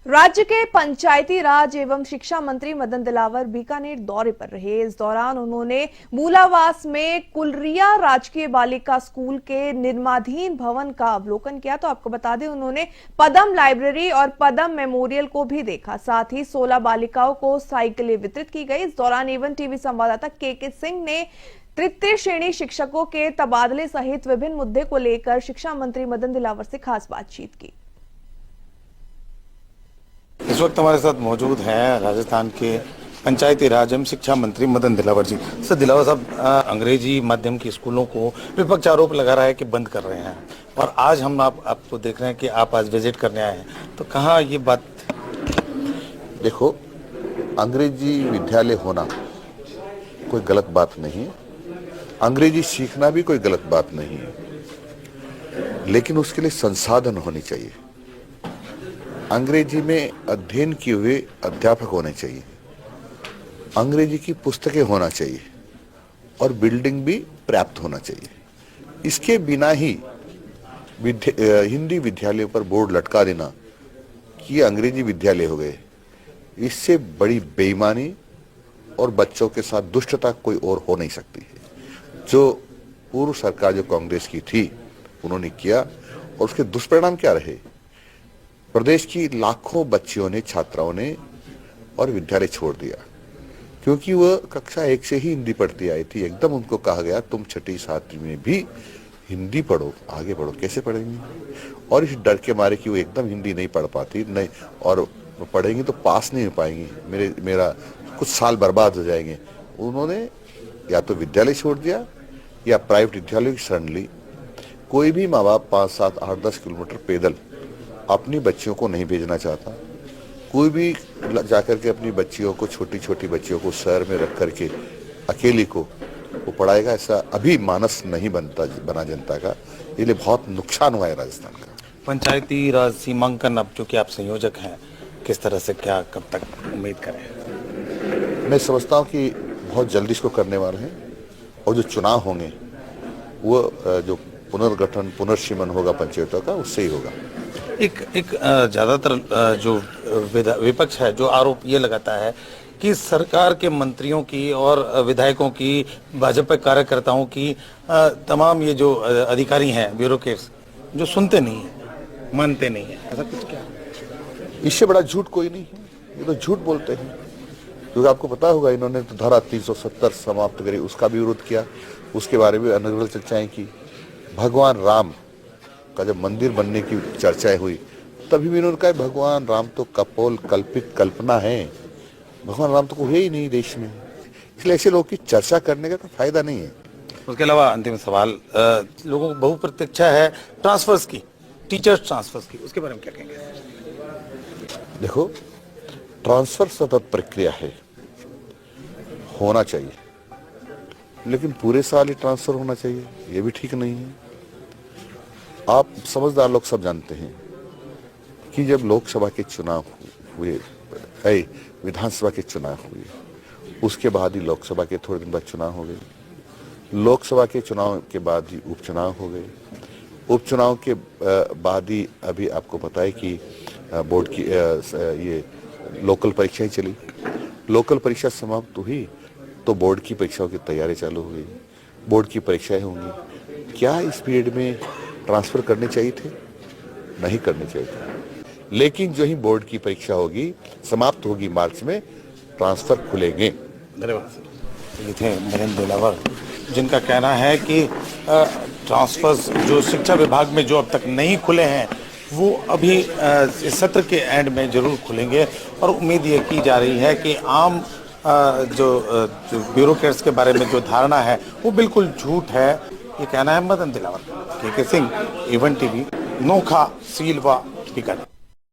राज्य के पंचायती राज एवं शिक्षा मंत्री मदन दिलावर बीकानेर दौरे पर रहे। इस दौरान उन्होंने मूलावास में कुलरिया राजकीय बालिका स्कूल के निर्माणाधीन भवन का अवलोकन किया। तो आपको बता दें, उन्होंने पदम लाइब्रेरी और पदम मेमोरियल को भी देखा। साथ ही 16 बालिकाओं को साइकिलें वितरित की गई। इस दौरान एवन टीवी संवाददाता के सिंह ने तृतीय श्रेणी शिक्षकों के तबादले सहित विभिन्न मुद्दे को लेकर शिक्षा मंत्री मदन दिलावर से खास बातचीत की। इस वक्त हमारे साथ मौजूद हैं राजस्थान के पंचायती राज एवं शिक्षा मंत्री मदन दिलावर जी। सर, दिलावर साहब, अंग्रेजी माध्यम के स्कूलों को विपक्ष आरोप लगा रहा है कि बंद कर रहे हैं, और आज हम आपको देख रहे हैं कि आप आज विजिट करने आए हैं, तो कहाँ ये बात? देखो, अंग्रेजी विद्यालय होना कोई गलत बात नहीं है, अंग्रेजी सीखना भी कोई गलत बात नहीं है, लेकिन उसके लिए संसाधन होने चाहिए। अंग्रेजी में अध्ययन किए हुए अध्यापक होने चाहिए, अंग्रेजी की पुस्तकें होना चाहिए और बिल्डिंग भी पर्याप्त होना चाहिए। इसके बिना ही हिंदी विद्यालयों पर बोर्ड लटका देना कि ये अंग्रेजी विद्यालय हो गए, इससे बड़ी बेईमानी और बच्चों के साथ दुष्टता कोई और हो नहीं सकती है। जो पूर्व सरकार जो कांग्रेस की थी उन्होंने किया, और उसके दुष्परिणाम क्या रहे? प्रदेश की लाखों बच्चियों ने, छात्राओं ने और विद्यालय छोड़ दिया, क्योंकि वह कक्षा 1 से ही हिंदी पढ़ती आई थी। एकदम उनको कहा गया तुम 6ठी 7वीं में भी हिंदी पढ़ो, आगे बढ़ो। कैसे पढ़ेंगी? और इस डर के मारे कि वो एकदम हिंदी नहीं पढ़ पाती, नहीं, और पढ़ेंगी तो पास नहीं हो पाएंगी, मेरा कुछ साल बर्बाद हो जाएंगे। उन्होंने या तो विद्यालय छोड़ दिया या प्राइवेट विद्यालय की शरण ली। कोई भी माँ बाप 5, 7, 8, 10 किलोमीटर पैदल अपनी बच्चियों को नहीं भेजना चाहता। कोई भी जाकर के अपनी बच्चियों को, छोटी छोटी बच्चियों को शहर में रख करके अकेली को वो पढ़ाएगा, ऐसा अभी मानस नहीं बना जनता का। इसलिए बहुत नुकसान हुआ है राजस्थान का। पंचायती राज सीमांकन, अब चूंकि आप संयोजक हैं, किस तरह से, क्या, कब तक उम्मीद करें? मैं समझता हूँ कि बहुत जल्दी इसको करने वाले हैं, और जो चुनाव होंगे वो जो पुनर्गठन, पुनर्सीमन होगा पंचायतों का, उससे ही होगा। एक ज्यादातर जो विपक्ष है, जो आरोप ये लगाता है कि सरकार के मंत्रियों की और विधायकों की, भाजपा कार्यकर्ताओं की, तमाम ये जो अधिकारी हैं, ब्यूरोक्रेट्स, जो सुनते नहीं है, मानते नहीं है, ऐसा कुछ क्या? इससे बड़ा झूठ कोई नहीं है। ये तो झूठ बोलते हैं, क्योंकि आपको पता होगा इन्होंने तो धारा 370 समाप्त करी, उसका भी विरोध किया, उसके बारे में अनर्गल चर्चाएं की। भगवान राम का जब मंदिर बनने की चर्चाएं हुई, तभी भी इन्होंने कहा भगवान राम तो कपोल कल्पित कल्पना है, भगवान राम तो कोई है ही नहीं देश में, इसलिए ऐसे लोगों की चर्चा करने का कोई फायदा नहीं है। उसके अलावा अंतिम सवाल, लोगों को बहुप्रतीक्षा है ट्रांसफर्स की, टीचर्स ट्रांसफर्स की, उसके बारे में क्या कहेंगे? देखो, ट्रांसफर सतत प्रक्रिया है, होना चाहिए, लेकिन पूरे साल ही ट्रांसफर होना चाहिए, ये भी ठीक नहीं है। आप समझदार लोग सब जानते हैं कि जब लोकसभा के चुनाव हुए, विधानसभा के चुनाव हुए, उसके बाद ही लोकसभा के थोड़े दिन बाद चुनाव हो गए, लोकसभा के चुनाव के बाद ही उपचुनाव हो गए, उपचुनाव के बाद ही अभी आपको पता है कि बोर्ड की ये लोकल परीक्षाएं चली। लोकल परीक्षा समाप्त हुई तो बोर्ड की परीक्षाओं की तैयारी चालू हो गई, बोर्ड की परीक्षाएं होंगी। क्या इस पीरियड में ट्रांसफर करने चाहिए थे? नहीं करने चाहिए थे, लेकिन जो ही बोर्ड की परीक्षा होगी, समाप्त होगी मार्च में, ट्रांसफर खुलेंगे। धन्यवाद सर। ये थे मदन दिलावर, जिनका कहना है कि ट्रांसफर्स जो शिक्षा विभाग में जो अब तक नहीं खुले हैं, वो अभी इस सत्र के एंड में जरूर खुलेंगे, और उम्मीद ये की जा रही है कि आम जो ब्यूरोक्रेट्स के बारे में जो धारणा है वो बिल्कुल झूठ है। ये कहना है मदन दिलावर। के सिंह, एवन टीवी, नोखा, सीलवा, बीकानेर।